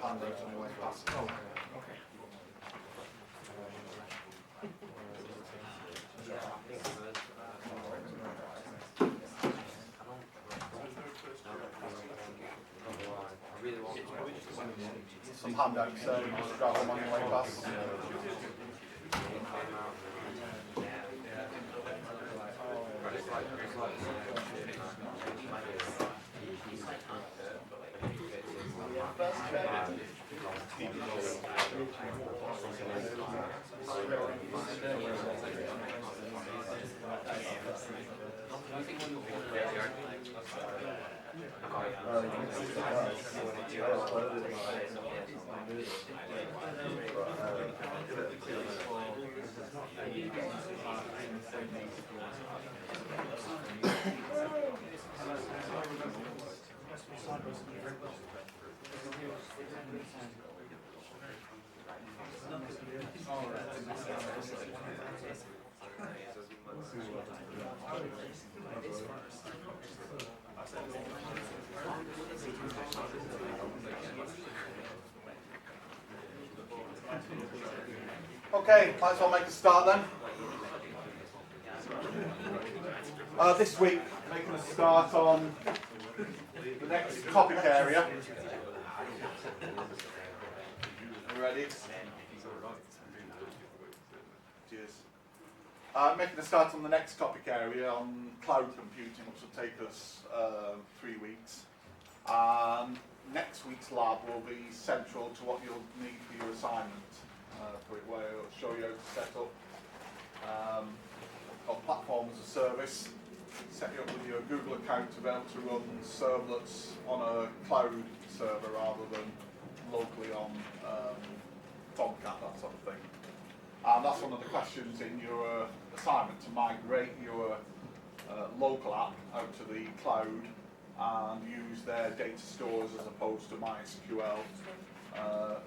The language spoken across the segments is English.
hand out on your way past. Oh, okay. Some handouts, so you just grab them on your way past. Okay, might as well make a start then. This week, making a start on the next topic area. Are you ready? Cheers. Making a start on the next topic area on cloud computing, which will take us 3 weeks. And next week's lab will be central to what you'll need for your assignment. For it, where it'll show you how to set up got platform as a service, set you up with your Google account to be able to run servlets on a cloud server rather than locally on Tomcat, that sort of thing. And that's one of the questions in your assignment, to migrate your local app out to the cloud and use their data stores as opposed to MySQL.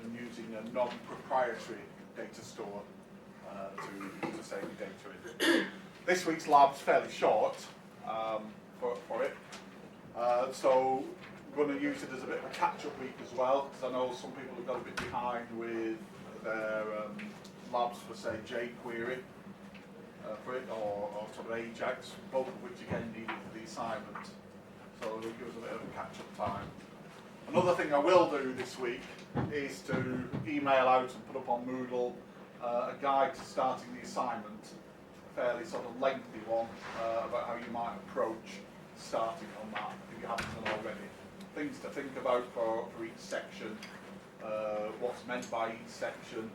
And using a non-proprietary data store to save your data in. This week's lab's fairly short for it, so we're going to use it as a bit of a catch-up week as well, because I know some people have got a bit behind with their labs for, say, jQuery for it, or sort of Ajax, both of which again needed for the assignment. So it'll give us a bit of a catch-up time. Another thing I will do this week is to email out and put up on Moodle a guide to starting the assignment, a fairly sort of lengthy one, about how you might approach starting on that if you haven't done already. Things to think about for each section, what's meant by each section.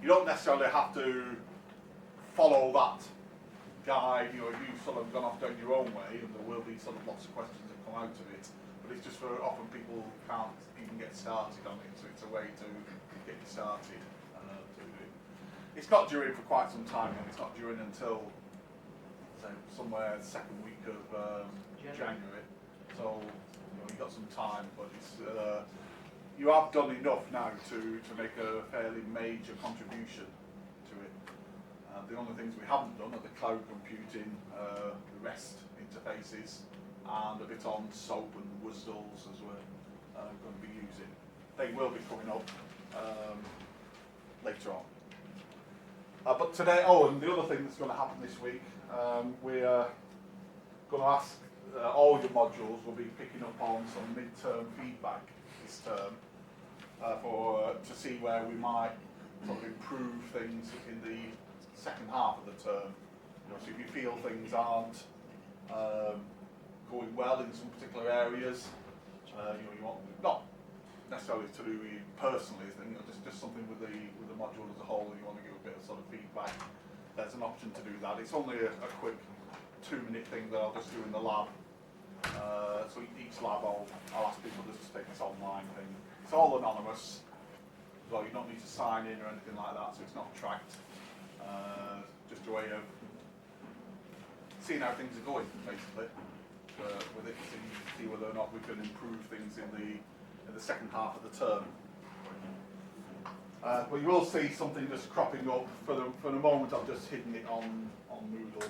You don't necessarily have to follow that guide, you sort of gone off down your own way, and there will be sort of lots of questions that come out of it. But it's just for often people can't even get started on it, so it's a way to get you started. It's not due in for quite some time, and it's not due in until somewhere the second week of January. So you've got some time, but it's you have done enough now to make a fairly major contribution to it. The only things we haven't done are the cloud computing, the REST interfaces, and a bit on SOAP and WSDLs as we're going to be using. They will be coming up later on. But today, and the other thing that's going to happen this week, we're going to ask all your modules will be picking up on some mid-term feedback this term to see where we might sort of improve things in the second half of the term. So if you feel things aren't going well in some particular areas, you want not necessarily to do with you personally, just something with the module as a whole, and you want to give a bit of sort of feedback. There's an option to do that. It's only a quick 2-minute thing that I'll just do in the lab. So each lab I'll ask people just to take this online thing. It's all anonymous, so you don't need to sign in or anything like that, so it's not tracked. Just a way of seeing how things are going, basically, with it, see whether or not we can improve things in the second half of the term. But you will see something just cropping up. For the moment, I've just hidden it on Moodle.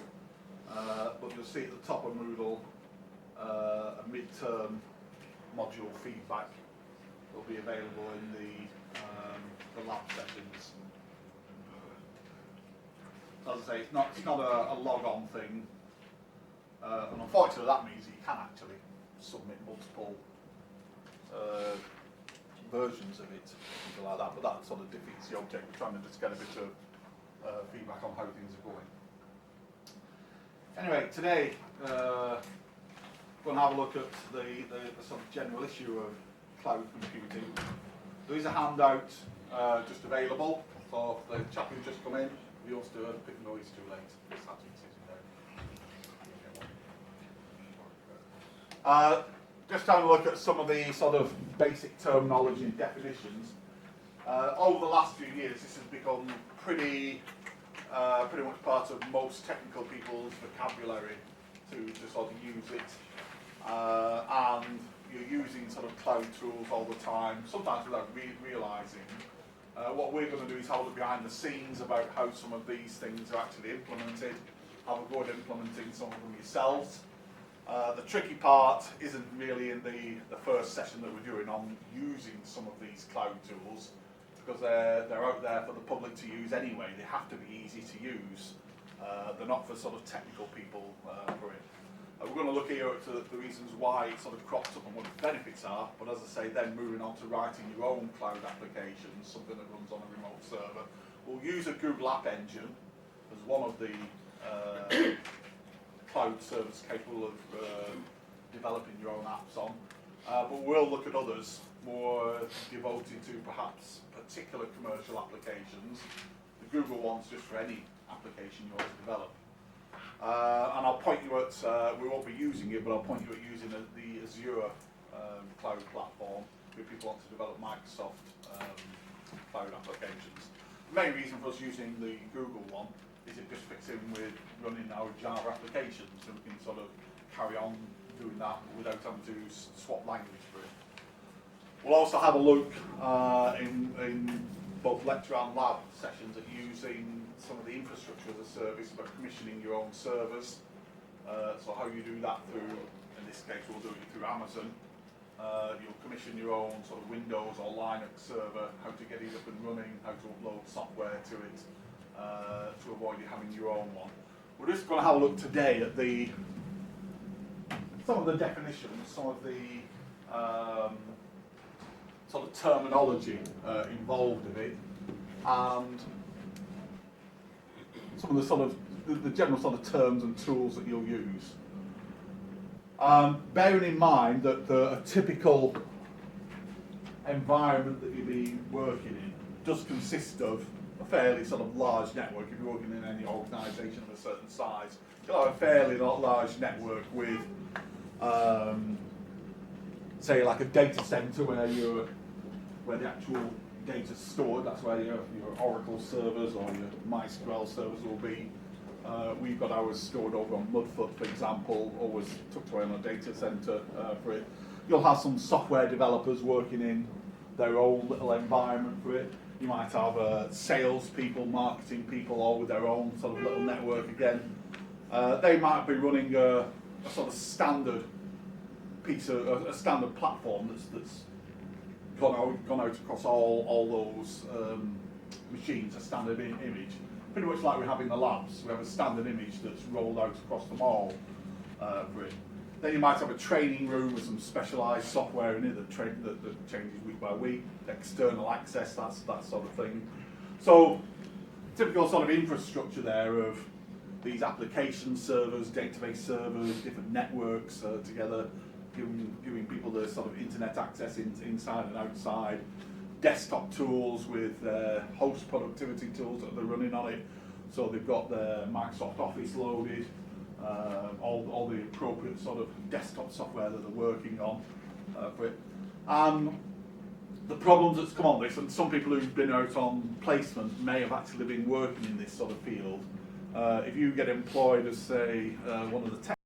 But you'll see at the top of Moodle a mid-term module feedback will be available in the lab sessions. As I say, it's not a log-on thing, and unfortunately that means you can actually submit multiple versions of it, something like that, but that sort of defeats the object. We're trying to just get a bit of feedback on how things are going. Anyway, today we're going to have a look at the sort of general issue of cloud computing. There is a handout just available for the chap who's just come in. We also do a bit of noise too late. Just having a look at some of the sort of basic terminology and definitions. Over the last few years, this has become pretty much part of most technical people's vocabulary to sort of use it. And you're using sort of cloud tools all the time, sometimes without realising. What we're going to do is have a look behind the scenes about how some of these things are actually implemented, have a go at implementing some of them yourselves. The tricky part isn't really in the first session that we're doing on using some of these cloud tools, because they're out there for the public to use anyway. They have to be easy to use. They're not for sort of technical people for it. We're going to look here at the reasons why it sort of crops up and what the benefits are, but as I say, then moving on to writing your own cloud applications, something that runs on a remote server. We'll use a Google App Engine as one of the cloud servers capable of developing your own apps on, but we'll look at others more devoted to perhaps particular commercial applications. The Google one's just for any application you want to develop. And I'll point you at, we won't be using it, but I'll point you at using the Azure cloud platform if people want to develop Microsoft cloud applications. The main reason for us using the Google one is it just fits in with running our Java applications, so we can sort of carry on doing that without having to swap language for it. We'll also have a look in both lecture and lab sessions at using some of the infrastructure as a service, about commissioning your own servers. So how you do that through, in this case we'll do it through Amazon. You'll commission your own sort of Windows or Linux server, how to get it up and running, how to upload software to it, to avoid you having your own one. We're just going to have a look today at some of the definitions, some of the sort of terminology involved in it, and some of the sort of the general sort of terms and tools that you'll use. Bearing in mind that a typical environment that you'll be working in does consist of a fairly sort of large network. If you're working in any organisation of a certain size, you'll have a fairly large network with, say, like a data centre where the actual data's stored. That's where your Oracle servers or your MySQL servers will be. We've got ours stored over on Mudfoot, for example, always tucked away in a data centre for it. You'll have some software developers working in their own little environment for it. You might have sales people, marketing people, all with their own sort of little network again. They might be running a sort of standard a standard platform that's gone out across all those machines, a standard image. Pretty much like we have in the labs. We have a standard image that's rolled out across them all for it. Then you might have a training room with some specialised software in it that changes week by week, external access, that sort of thing. So typical sort of infrastructure there of these application servers, database servers, different networks together, giving people the sort of internet access inside and outside. Desktop tools with host productivity tools that they're running on it. So they've got their Microsoft Office loaded, all the appropriate sort of desktop software that they're working on for it. The problems that's come on this, and some people who've been out on placement may have actually been working in this sort of field. If you get employed as, say, one of the tech